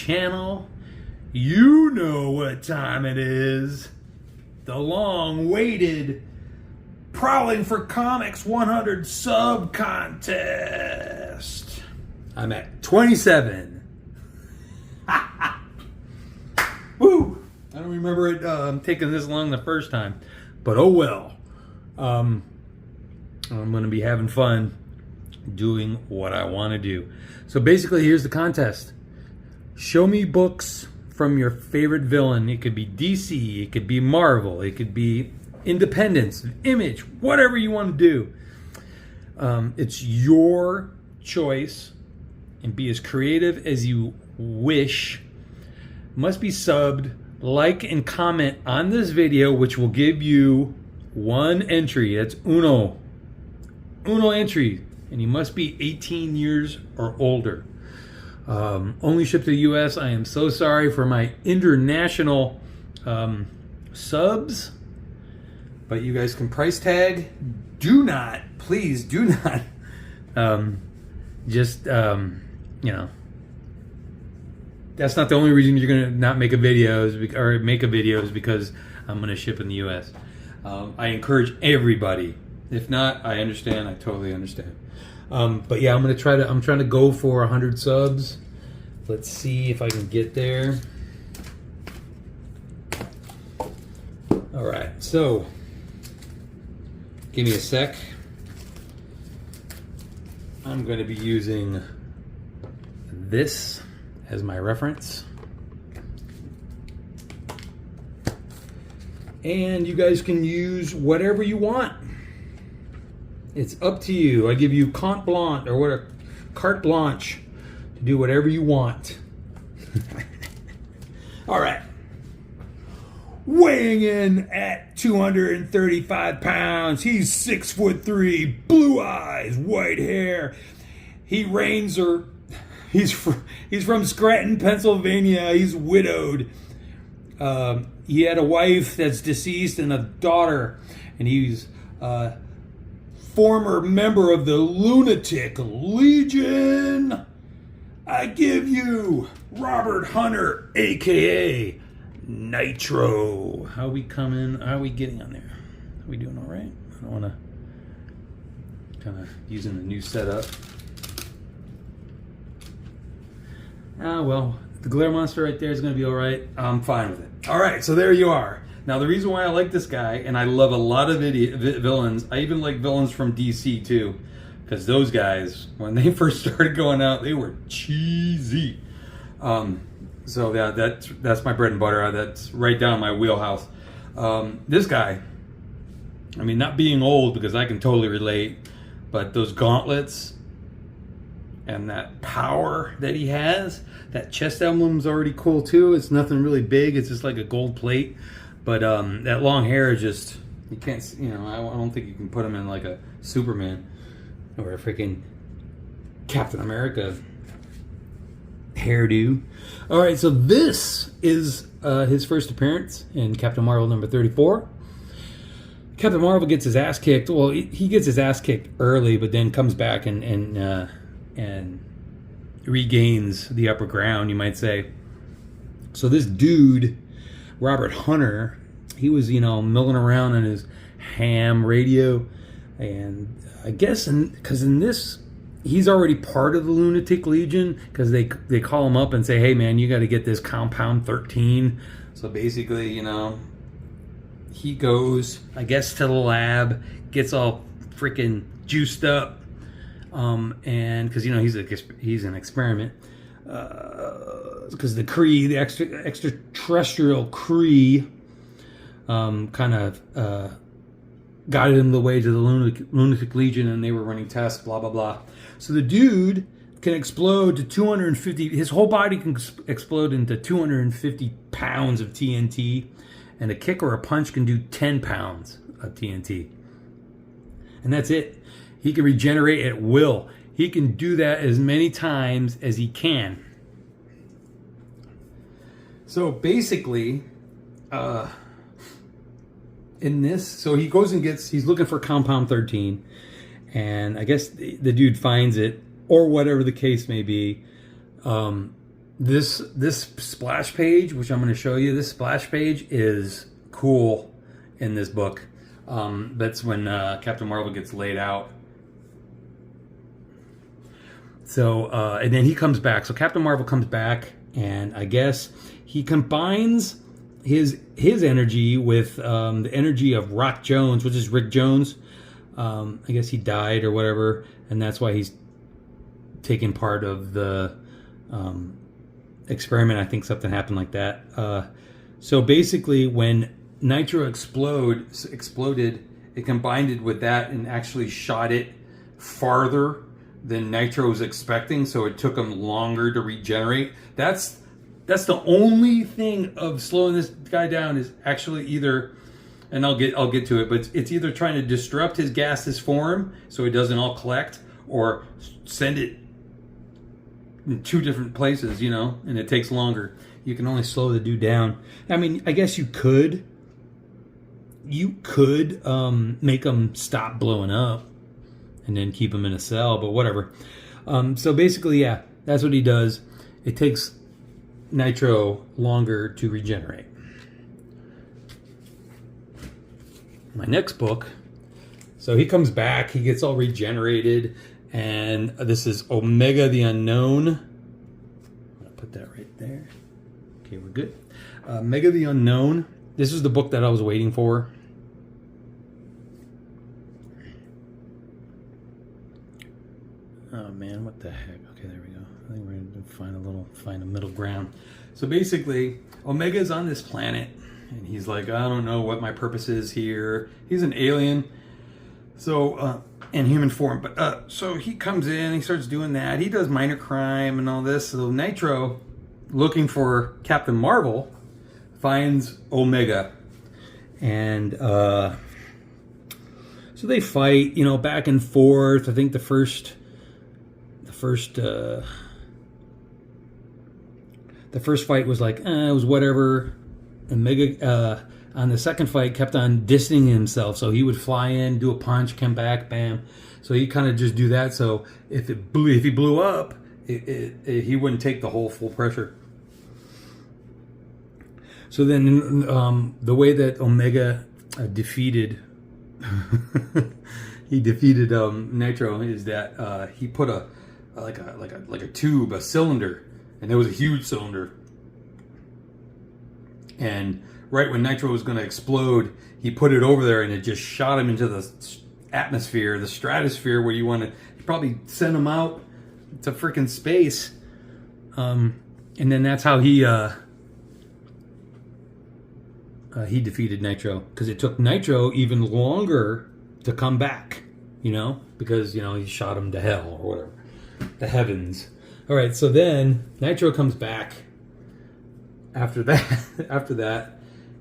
channel. You know what time it is. The long-awaited Prowling for Comics 100 sub contest. I'm at 27. Woo! I don't remember it taking this long the first time, but oh well. I'm going to be having fun doing what I want to do. So basically, here's the contest. Show me books from your favorite villain. It could be DC, it could be Marvel, it could be Independence, Image, whatever you want to do. It's your choice, and be as creative as you wish. Must be subbed, like, and comment on this video, which will give you one entry. That's uno entry, and you must be 18 years or older. Only shipped to the US. I am so sorry for my international subs, but you guys can price tag. Do not, please do not you know, that's not the only reason you're gonna not make a video or make a video is because I'm gonna ship in the US. I encourage everybody. If not, I understand. I totally understand. But yeah, I'm trying to go for 100 subs. Let's see if I can get there. All right, so give me a sec. I'm going to be using this as my reference. And you guys can use whatever you want. It's up to you. I give you carte blanche, or what, carte blanche, to do whatever you want. All right. Weighing in at 235 pounds. He's 6'3", blue eyes, white hair. He's from Scranton, Pennsylvania. He's widowed. He had a wife that's deceased and a daughter, and he's former member of the Lunatic Legion. I give you Robert Hunter, aka Nitro. How we coming? How are we getting on there? Are we doing all right? I don't want to kind of using the new setup. Well, the glare monster right there is going to be all right. I'm fine with it. All right, so there you are. Now, the reason why I like this guy, and I love a lot of villains, I even like villains from DC too, because those guys, when they first started going out, they were cheesy. So yeah, that's my bread and butter. That's right down my wheelhouse. This guy, I mean, not being old, because I can totally relate, but those gauntlets and that power that he has, that chest emblem's already cool too. It's nothing really big. It's just like a gold plate. But that long hair is just, you can't, you know, I don't think you can put him in like a Superman or a freaking Captain America hairdo. All right, so this is his first appearance in Captain Marvel number 34. Captain Marvel gets his ass kicked. Well, he gets his ass kicked early, but then comes back and regains the upper ground, you might say. So this dude, Robert Hunter, he was, you know, milling around on his ham radio, and I guess because in this, he's already part of the Lunatic Legion, because they call him up and say, hey man, you got to get this Compound 13. So basically, you know, he goes, I guess, to the lab, gets all freaking juiced up, and because, you know, he's an experiment. Because the Kree, the extraterrestrial Kree, kind of guided him the way to the Lunatic Legion, and they were running tests, blah, blah, blah. So the dude can explode to 250, his whole body can explode into 250 pounds of TNT, and a kick or a punch can do 10 pounds of TNT. And that's it. He can regenerate at will. He can do that as many times as he can. So basically, in this, so he goes and he's looking for Compound 13, and I guess the dude finds it, or whatever the case may be. The This splash page, which I'm going to show you, this splash page is cool in this book. That's when Captain Marvel gets laid out. So, and then he comes back. So Captain Marvel comes back, and I guess he combines his energy with the energy of Rock Jones, which is Rick Jones. I guess he died or whatever, and that's why he's taking part of the experiment. I think something happened like that. So basically, when Nitro exploded, it combined it with that and actually shot it farther than Nitro was expecting. So it took him longer to regenerate. That's the only thing of slowing this guy down is actually either, and I'll get to it, but it's either trying to disrupt his gaseous form so it doesn't all collect, or send it in two different places, and it takes longer. You can only slow the dude down. I mean, I guess you could make him stop blowing up and then keep him in a cell, but whatever. So basically, yeah, that's what he does. It takes Nitro longer to regenerate. My next book, so he comes back, he gets all regenerated, and this is Omega the Unknown. I'm going to put that right there. Okay, we're good. Omega the Unknown. This is the book that I was waiting for. Oh man, what the heck? Okay, there we go. I think we're going to find a middle ground. So basically, Omega's on this planet, and he's like, I don't know what my purpose is here. He's an alien, so in human form. But so he comes in, he starts doing that. He does minor crime and all this. So Nitro, looking for Captain Marvel, finds Omega, and so they fight, back and forth. I think the first fight was like, it was whatever. And Omega, on the second fight, kept on distancing himself. So he would fly in, do a punch, come back, bam. So he kind of just do that. So if he blew up, he wouldn't take the whole full pressure. So then the way that Omega defeated Nitro is that he put a tube, a cylinder, and there was a huge cylinder. And right when Nitro was going to explode, he put it over there, and it just shot him into the atmosphere, the stratosphere, where you probably sent him out to freaking space. And then that's how he defeated Nitro, because it took Nitro even longer to come back, because he shot him to hell or whatever, the heavens. All right, so then Nitro comes back. After that,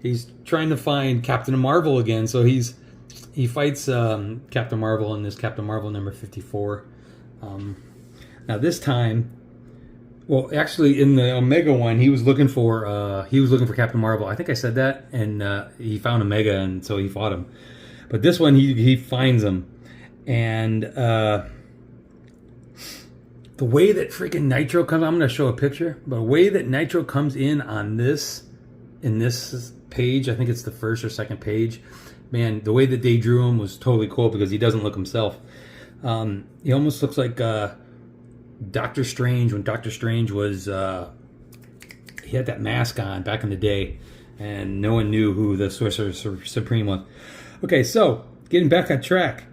he's trying to find Captain Marvel again. So he fights Captain Marvel in this Captain Marvel number 54. Now this time, well, actually in the Omega one, he was looking for Captain Marvel. I think I said that, and he found Omega, and so he fought him. But this one, he finds him, and the way that freaking Nitro comes, I'm going to show a picture, but the way that Nitro comes in this page, I think it's the first or second page, man, the way that they drew him was totally cool, because he doesn't look himself. He almost looks like Doctor Strange, when Doctor Strange was, he had that mask on back in the day, and no one knew who the Sorcerer Supreme was. Okay, so getting back on track.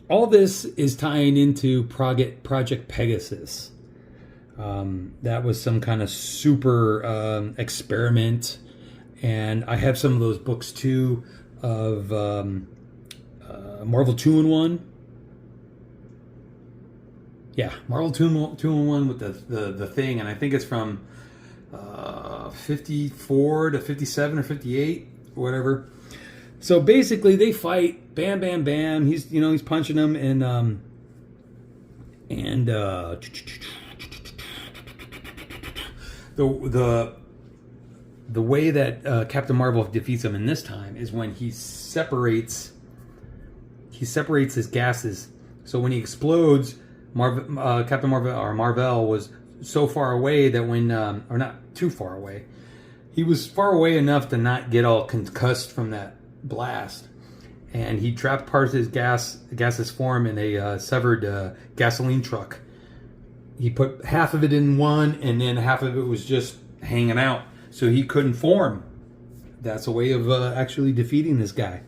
All this is tying into Project Pegasus. That was some kind of super experiment, and I have some of those books too of Marvel 2-in-1. Yeah, Marvel 2-in-1 with the thing, and I think it's from 54 to 57 or 58 or whatever. So basically, they fight. Bam, bam, bam. He's punching them, and the way that Captain Marvel defeats him in this time is when he separates his gases. So when he explodes, Captain Marvel was so far away that when, or not too far away, he was far away enough to not get all concussed from that blast. And he trapped part of his gaseous form in a severed gasoline truck. He put half of it in one, and then half of it was just hanging out, so he couldn't form. That's a way of actually defeating this guy.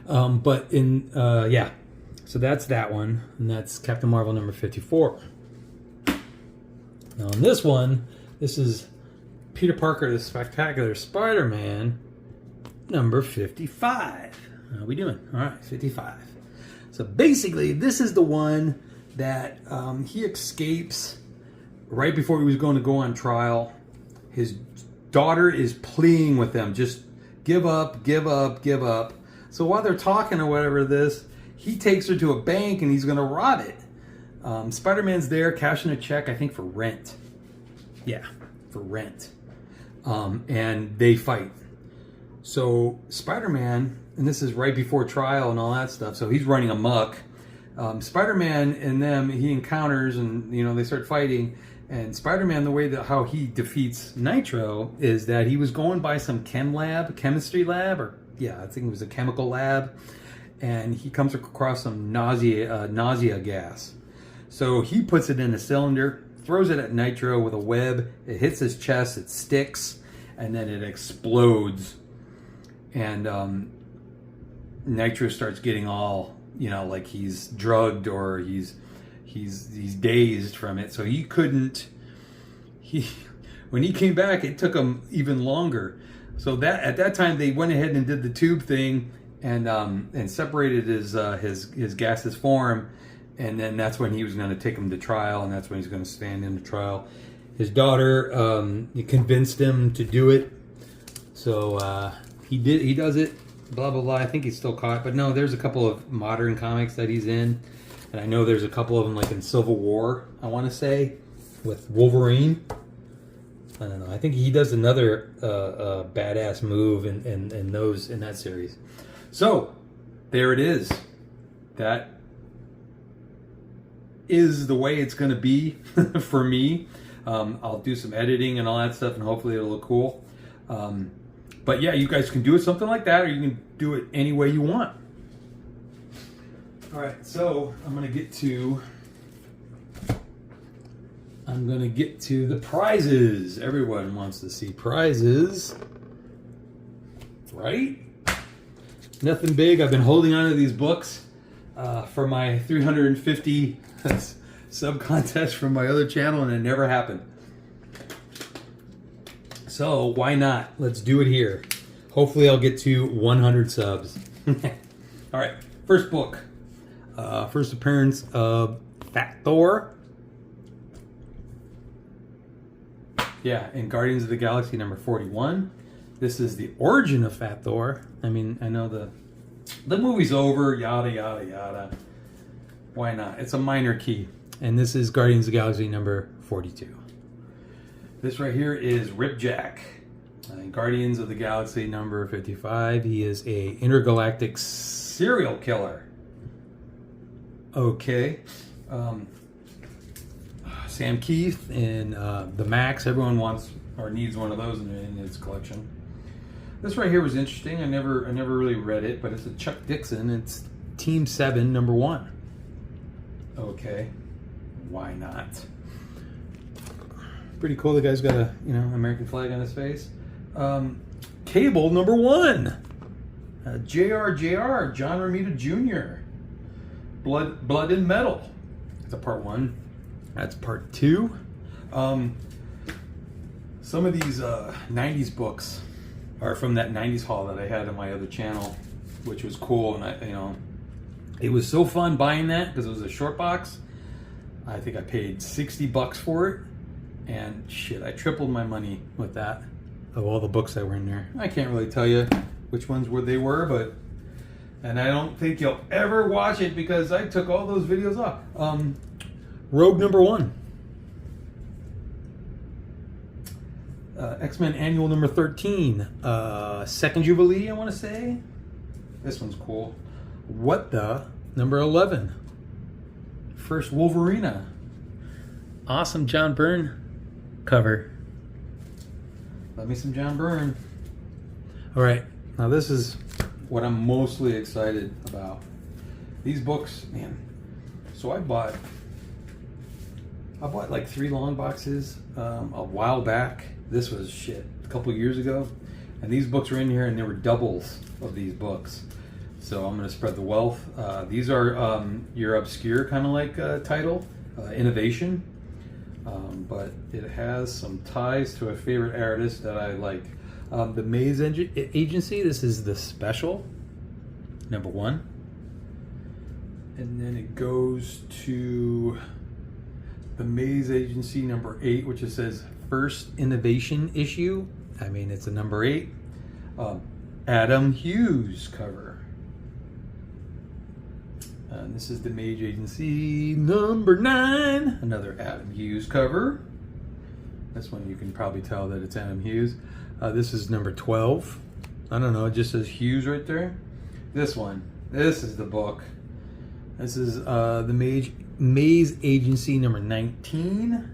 Yeah, so that's that one, and that's Captain Marvel number 54. Now on this one, this is Peter Parker, the Spectacular Spider-Man, number 55. How are we doing? All right, 55. So basically, this is the one that he escapes right before he was going to go on trial. His daughter is pleading with him, just give up, give up, give up. So while they're talking or whatever this, he takes her to a bank and he's going to rob it. Spider-Man's there cashing a check, I think, for rent. Yeah, for rent. And they fight. So Spider-Man, and this is right before trial and all that stuff, so he's running amok. Spider-Man and them, he encounters, and they start fighting. And Spider-Man, the way that how he defeats Nitro is that he was going by some chemistry lab, or I think it was a chemical lab, and he comes across some nausea gas. So he puts it in a cylinder, throws it at Nitro with a web. It hits his chest, it sticks, and then it explodes. And Nitro starts getting all, like he's drugged or he's dazed from it. So he couldn't. When he came back, it took him even longer. So that at that time they went ahead and did the tube thing and separated his gaseous form. And then that's when he was going to take him to trial, and that's when he's going to stand in the trial. His daughter convinced him to do it, so he did. He does it. Blah blah blah. I think he's still caught, but no. There's a couple of modern comics that he's in, and I know there's a couple of them like in Civil War. I want to say with Wolverine. I don't know. I think he does another badass move in that series. So there it is. That is the way it's going to be for me. I'll do some editing and all that stuff, and hopefully it'll look cool. But yeah, you guys can do it something like that, or you can do it any way you want. All right, so I'm going to get to the prizes. Everyone wants to see prizes, right? Nothing big. I've been holding on to these books for my 350 sub contest from my other channel, and it never happened. So why not? Let's do it here. Hopefully I'll get to 100 subs. All right, first book. First appearance of Fat Thor. Yeah, in Guardians of the Galaxy number 41. This is the origin of Fat Thor. I mean, I know the movie's over, yada, yada, yada. Why not? It's a minor key. And this is Guardians of the Galaxy number 42. This right here is Ripjack. In Guardians of the Galaxy number 55, he is a intergalactic serial killer. Okay. Sam Keith in the Max. Everyone wants or needs one of those in his collection. This right here was interesting. I never really read it, but it's a Chuck Dixon. It's Team 7 number 1. Okay, why not? Pretty cool. The guy's got a American flag on his face. Cable number 1. JR, John Romita Jr. Blood and Metal. That's a part 1. That's part 2. Some of these 90s books are from that 90s haul that I had on my other channel, which was cool. And it was so fun buying that because it was a short box. I think I paid $60 for it, and shit, I tripled my money with that of all the books that were in there. I can't really tell you which ones they were, and I don't think you'll ever watch it because I took all those videos off. Rogue number 1. X-Men Annual number 13. Second Jubilee, I want to say. This one's cool. What the? Number 11. First Wolverina. awesome John Byrne cover. Love me some John Byrne. All right, now this is what I'm mostly excited about. These books, man. So I bought like 3 long boxes a while back. This was shit a couple years ago, and these books were in here, and there were doubles of these books. So I'm going to spread the wealth. These are your obscure kind of like title, Innovation, but it has some ties to a favorite artist that I like. The Maze Agency. This is the special #1, and then it goes to the Maze Agency #8, which it says first innovation issue. I mean, it's a #8. Adam Hughes cover. And this is the Maze Agency #9, another Adam Hughes cover. This one you can probably tell that it's Adam Hughes. This is #12. I don't know, it just says Hughes right there. This one, this is the book. This is the Maze Agency #19.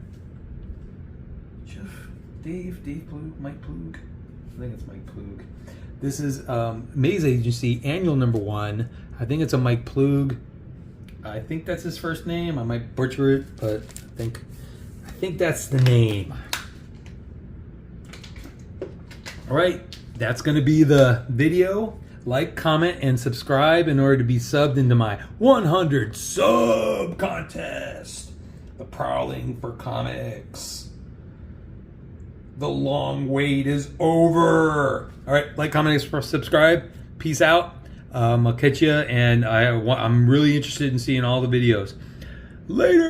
Dave Plug, Mike Plug. I think it's Mike Plug. This is Maze Agency Annual #1. I think it's a Mike Plug. I think that's his first name. I might butcher it, but I think that's the name. All right, that's going to be the video. Like, comment, and subscribe in order to be subbed into my 100 sub contest. The Prowling for Comics. The long wait is over. All right, like, comment, and subscribe. Peace out. I'll catch you, and I'm really interested in seeing all the videos. Later.